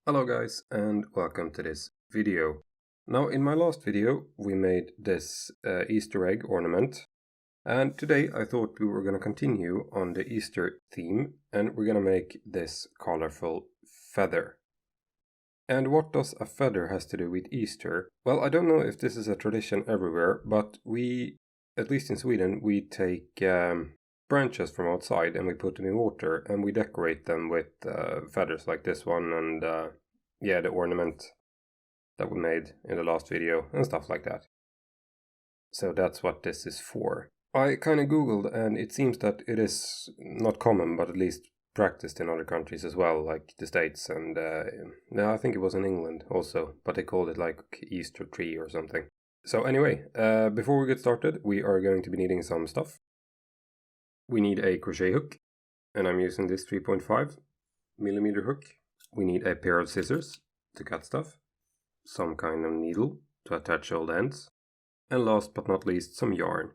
Hello guys and welcome to this video. Now in my last video we made this Easter egg ornament, and today I thought we were going to continue on the Easter theme and we're going to make this colorful feather. And what does a feather has to do with Easter? Well, I don't know if this is a tradition everywhere, but we, at least in Sweden, we take branches from outside and we put them in water and we decorate them with feathers like this one and the ornament that we made in the last video and stuff like that. So that's what this is for. I kind of googled and it seems that it is not common, but at least practiced in other countries as well, like the States, and I think it was in England also, but they called it like Easter tree or something. So anyway, before we get started, we are going to be needing some stuff. We need a crochet hook, and I'm using this 3.5 millimeter hook. We need a pair of scissors to cut stuff, some kind of needle to attach all the ends, and last but not least some yarn.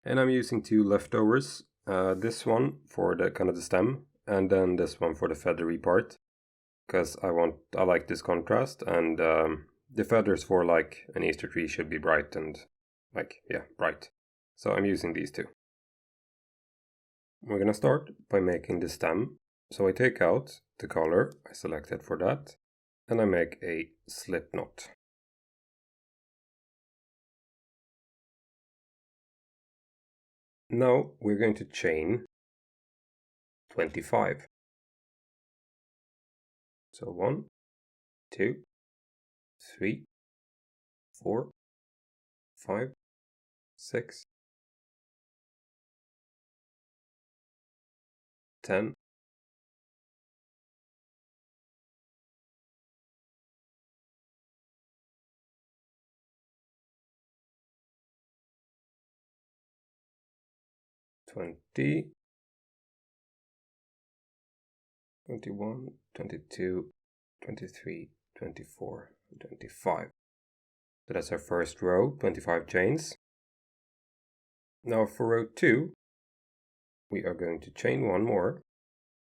And I'm using two leftovers, this one for the kind of the stem, and then this one for the feathery part, because I like this contrast, and the feathers for like an Easter tree should be bright and bright. So I'm using these two. We're gonna start by making the stem. So I take out the color I selected for that, and I make a slip knot. Now we're going to chain 25. So 1, 2, 3, 4, 5, 6, 10, 20, 21, 22, 23, 24, 25. So that's our first row, 25 chains. Now for row 2, we are going to chain one more,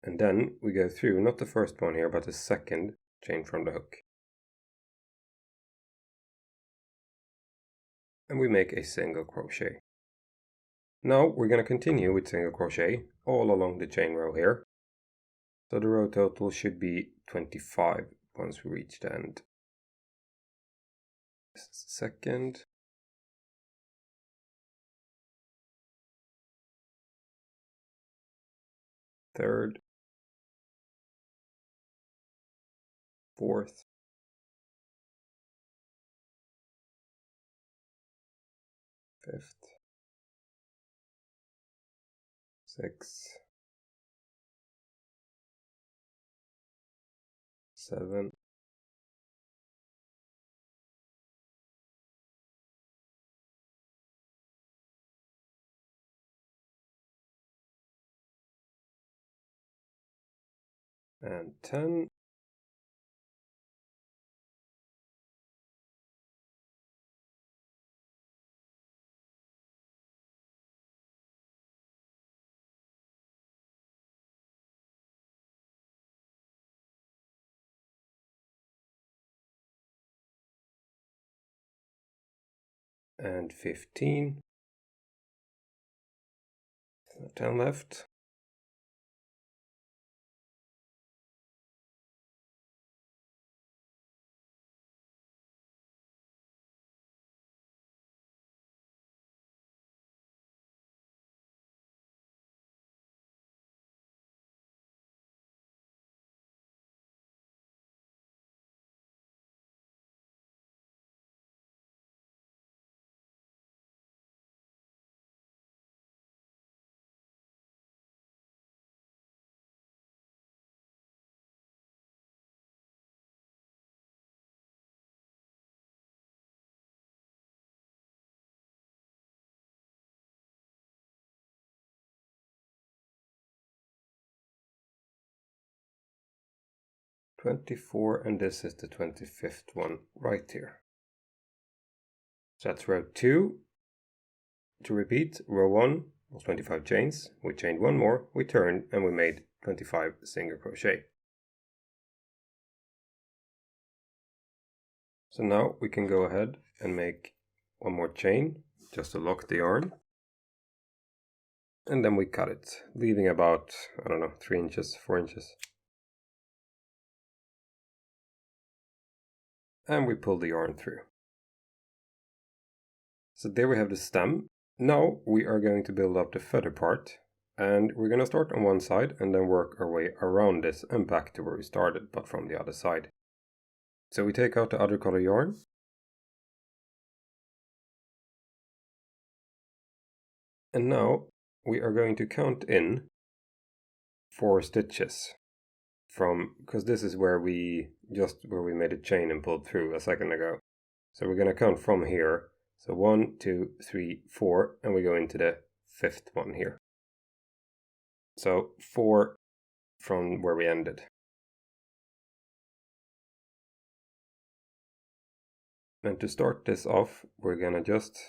and then we go through, not the first one here, but the second chain from the hook. And we make a single crochet. Now we're going to continue with single crochet all along the chain row here. So the row total should be 25 once we reach the end. This is the second. Third. Fourth. Fifth. Sixth. 7. 10. And 15. 10 left. .24, and this is the 25th one right here. So that's row 2. To repeat, row 1 was 25 chains, we chained one more, we turned, and we made 25 single crochet. So now we can go ahead and make one more chain just to lock the yarn. And then we cut it, leaving about, I don't know, 3 inches, 4 inches. And we pull the yarn through. So there we have the stem. Now we are going to build up the feather part. And we're going to start on one side and then work our way around this and back to where we started, but from the other side. So we take out the other color yarn. And now we are going to count in 4 stitches from, because this is where we made a chain and pulled through a second ago. So we're going to count from here. So 1, 2, 3, 4, and we go into the 5th one here. So 4 from where we ended. And to start this off, we're gonna just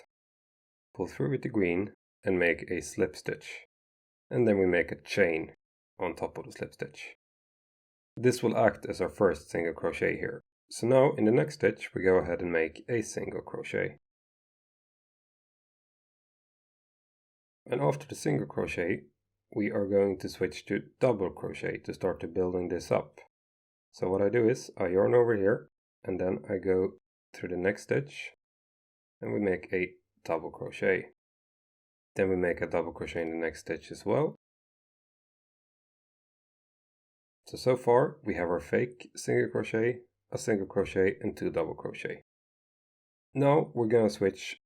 pull through with the green and make a slip stitch. And then we make a chain on top of the slip stitch. This will act as our first single crochet here. So now in the next stitch, we go ahead and make a single crochet. And after the single crochet, we are going to switch to double crochet to start to building this up. So what I do is I yarn over here and then I go through the next stitch and we make a double crochet. Then we make a double crochet in the next stitch as well. So far we have our fake single crochet, a single crochet and 2 double crochet. Now we're gonna switch,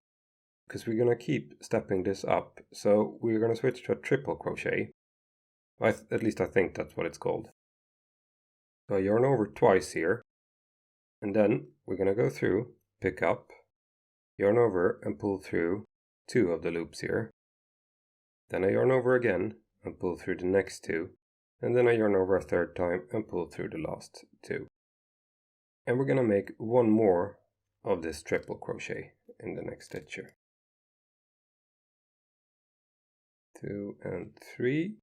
because we're gonna keep stepping this up, so we're gonna switch to a triple crochet. At least I think that's what it's called. So I yarn over twice here, and then we're gonna go through, pick up, yarn over and pull through 2 of the loops here. Then I yarn over again and pull through the next 2, and then I yarn over a 3rd time and pull through the last 2. And we're gonna make one more of this triple crochet in the next stitch here. 2 and 3.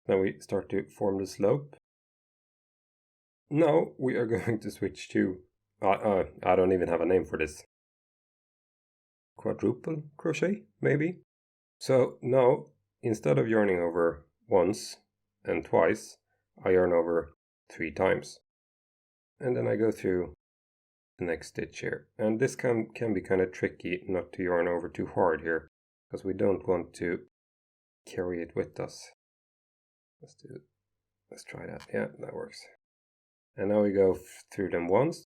Then we start to form the slope. Now we are going to switch to, I don't even have a name for this. Quadruple crochet, maybe? So now, instead of yarning over once and twice, I yarn over 3 times. And then I go through the next stitch here. And this can be kind of tricky not to yarn over too hard here, because we don't want to carry it with us. Let's try that. Yeah, that works. And now we go through them once.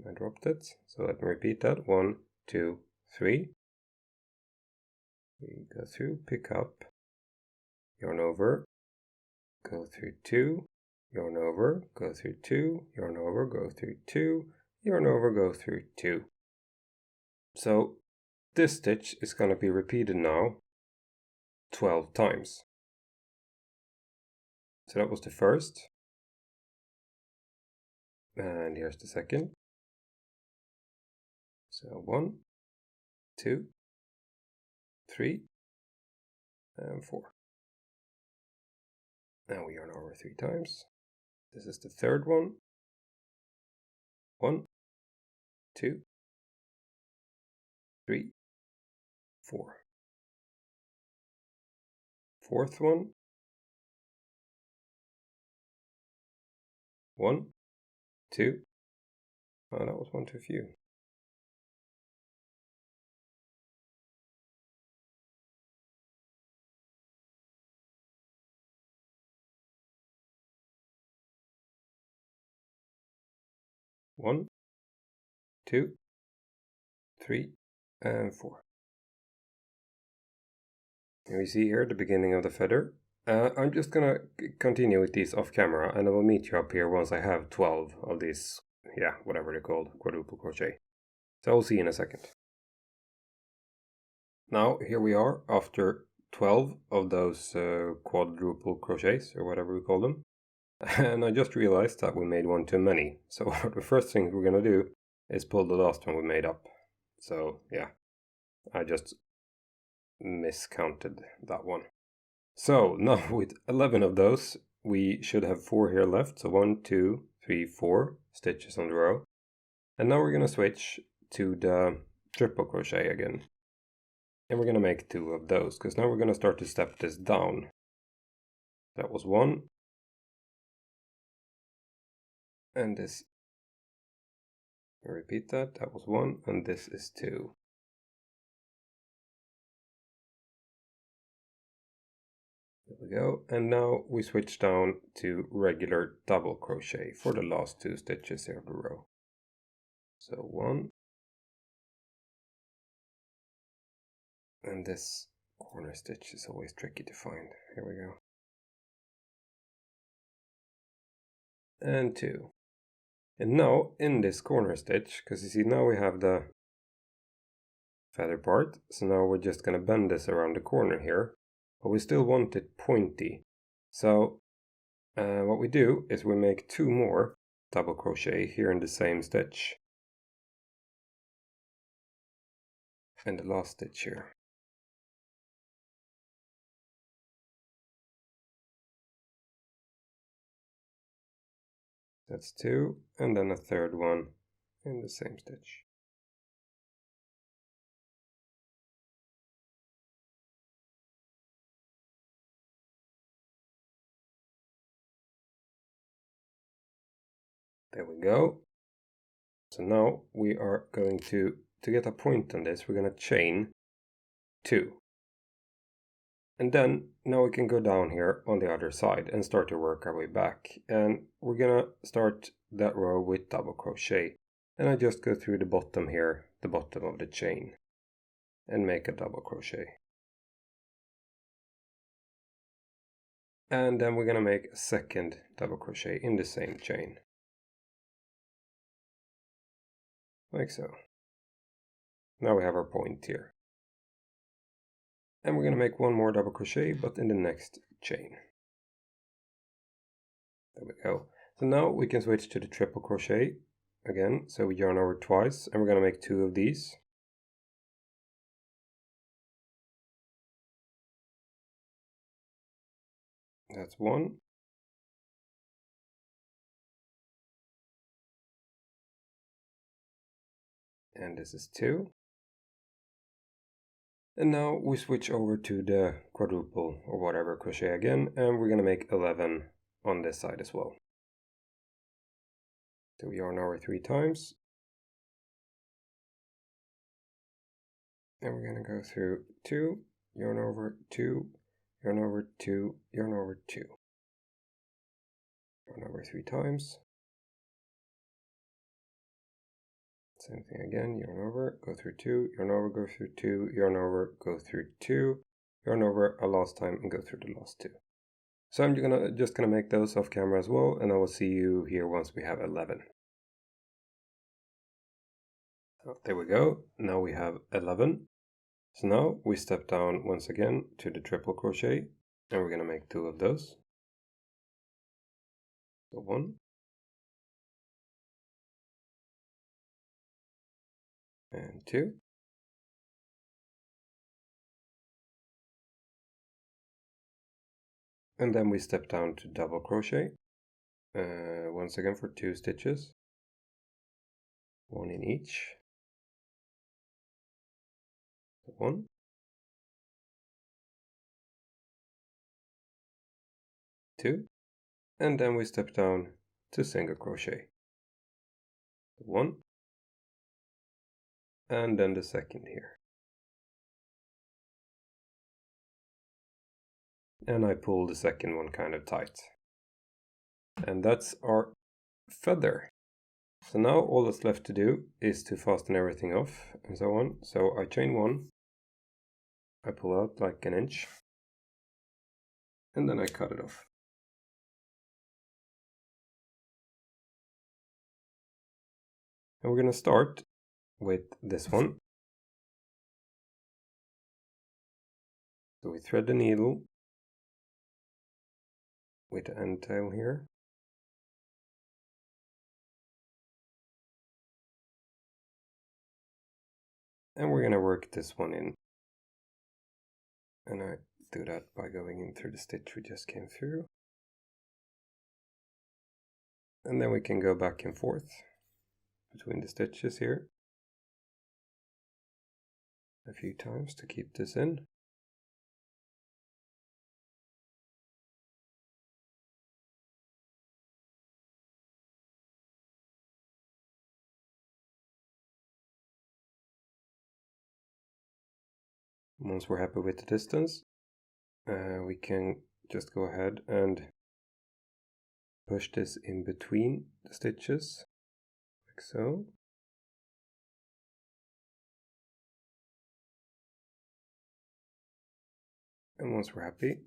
I dropped it, so let me repeat that. 1, 2, 3. We go through, pick up, yarn over, go through 2, yarn over, go through 2, yarn over, go through 2, yarn over, go through 2. So this stitch is going to be repeated now 12 times. So that was the first. And here's the second. So 1, 2, 3, and 4. Now we yarn over 3 times. This is the third one. 1, 2, 3, 4. Fourth one. 1, 2. Oh, that was one too few. 1, 2, 3, and 4. And we see here the beginning of the feather. I'm just gonna continue with these off camera, and I will meet you up here once I have 12 of these, yeah, whatever they're called, quadruple crochet. So I'll see you in a second. Now here we are after 12 of those quadruple crochets, or whatever we call them. And I just realized that we made one too many. So the first thing we're gonna do is pull the last one we made up. So yeah, I just miscounted that one. So now with 11 of those, we should have 4 here left. So 1, 2, 3, 4 stitches on the row. And now we're going to switch to the triple crochet again. And we're going to make 2 of those, because now we're going to start to step this down. That was 1. And this, repeat that, that was 1, and this is 2. There we go. And now we switch down to regular double crochet for the last 2 stitches here of the row. So 1. And this corner stitch is always tricky to find. Here we go. And 2. And now in this corner stitch, because you see now we have the feather part, so now we're just going to bend this around the corner here, but we still want it pointy. So what we do is we make 2 more double crochet here in the same stitch. And the last stitch here. That's 2, and then a third one in the same stitch. There we go. So now we are going to get a point on this, we're going to chain 2. And then now we can go down here on the other side and start to work our way back. And we're going to start that row with double crochet. And I just go through the bottom here, the bottom of the chain, and make a double crochet. And then we're going to make a second double crochet in the same chain. Like so. Now we have our point here. And we're going to make 1 more double crochet, but in the next chain. There we go. So now we can switch to the triple crochet again. So we yarn over twice, and we're going to make 2 of these. That's 1. And this is 2. And now we switch over to the quadruple or whatever crochet again, and we're going to make 11 on this side as well. So we yarn over 3 times. And we're going to go through 2, yarn over 2, yarn over 2, yarn over 2. Yarn over 3 times. Same thing again, yarn over, go through 2, yarn over, go through 2, yarn over, go through 2, yarn over a last time and go through the last 2. So I'm just gonna make those off camera as well, and I will see you here once we have 11. Oh, there we go, now we have 11. So now we step down once again to the triple crochet, and we're gonna make 2 of those. So 1. And 2. And then we step down to double crochet, once again for 2 stitches, 1 in each. 1. 2. And then we step down to single crochet. 1. And then the second here. And I pull the second one kind of tight. And that's our feather. So now all that's left to do is to fasten everything off and so on. So I chain 1, I pull out like an inch, and then I cut it off. And we're going to start with this one. So we thread the needle with the end tail here. And we're going to work this one in. And I do that by going in through the stitch we just came through. And then we can go back and forth between the stitches here a few times to keep this in. Once we're happy with the distance, we can just go ahead and push this in between the stitches, like so. And once we're happy,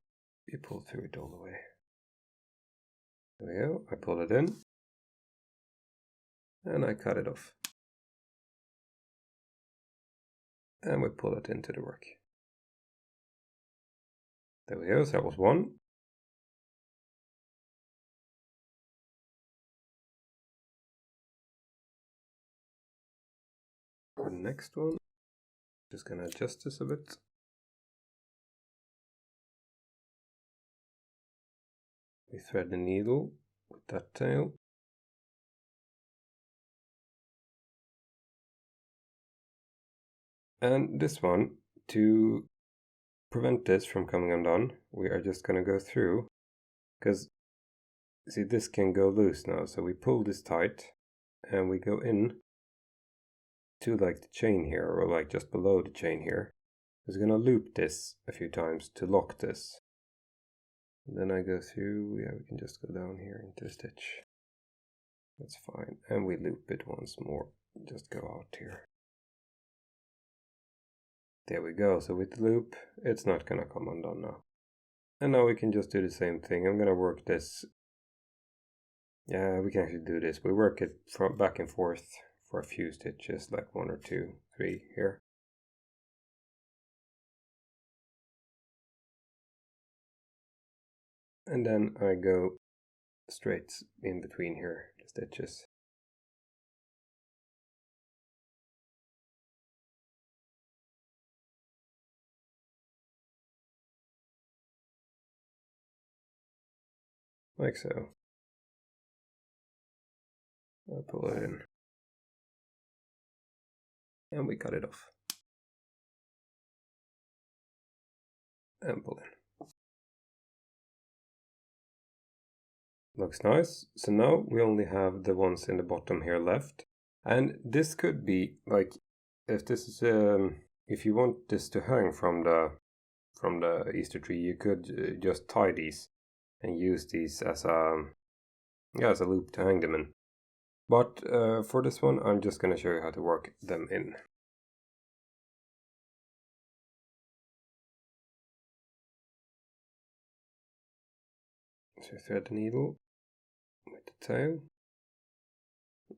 we pull through it all the way. There we go, I pull it in, and I cut it off. And we pull it into the work. There we go, so that was one. For the next one, just gonna adjust this a bit. We thread the needle with that tail. And this one, to prevent this from coming undone, we are just going to go through, because see, this can go loose now, so we pull this tight and we go in to like the chain here, or like just below the chain here. We're going to loop this a few times to lock this. And then I go through, yeah, we can just go down here into the stitch. That's fine. And we loop it once more, just go out here. There we go, so with the loop, it's not gonna come undone now. And now we can just do the same thing. I'm gonna work this. Yeah, we can actually do this. We work it from back and forth for a few stitches, like 1 or 2, 3 here. And then I go straight in between here, the stitches. Like so. I pull it in. And we cut it off. And pull in. Looks nice. So now we only have the ones in the bottom here left. And this could be like, if this is if you want this to hang from the Easter tree, you could just tie these and use these as a loop to hang them in. But for this one, I'm just going to show you how to work them in. So thread the needle with the tail.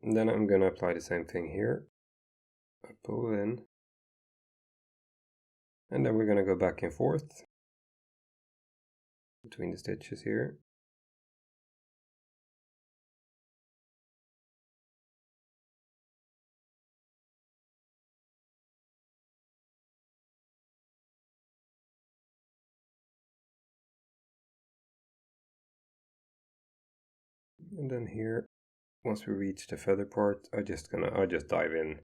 And then I'm going to apply the same thing here. I pull in. And then we're going to go back and forth between the stitches here. And then here, once we reach the feather part, I just dive in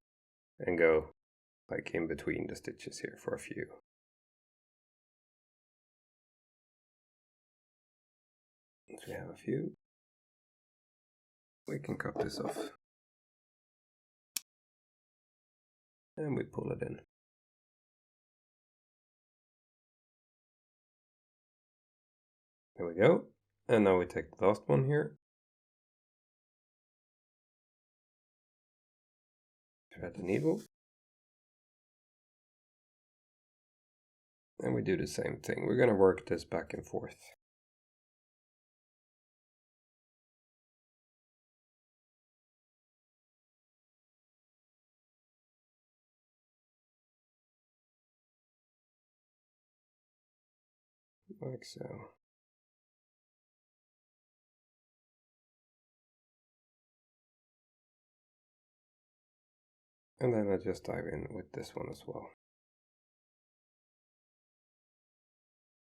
and go like in between the stitches here for a few. Once we have a few, we can cut this off. And we pull it in. There we go. And now we take the last one here. Thread the needle. And we do the same thing. We're going to work this back and forth. Like so. And then I just dive in with this one as well.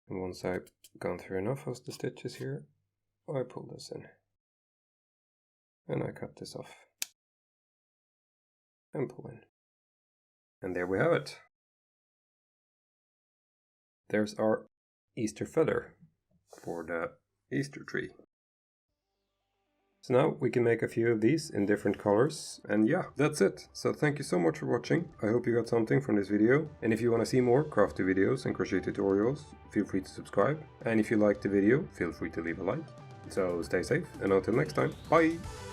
And once I've gone through enough of the stitches here, I pull this in. And I cut this off. and pull in. And there we have it. There's our Easter feather for the Easter tree. So now we can make a few of these in different colors, and yeah, that's it. So thank you so much for watching. I hope you got something from this video, and if you want to see more crafty videos and crochet tutorials, feel free to subscribe. And if you liked the video, feel free to leave a like. So stay safe, and until next time, bye!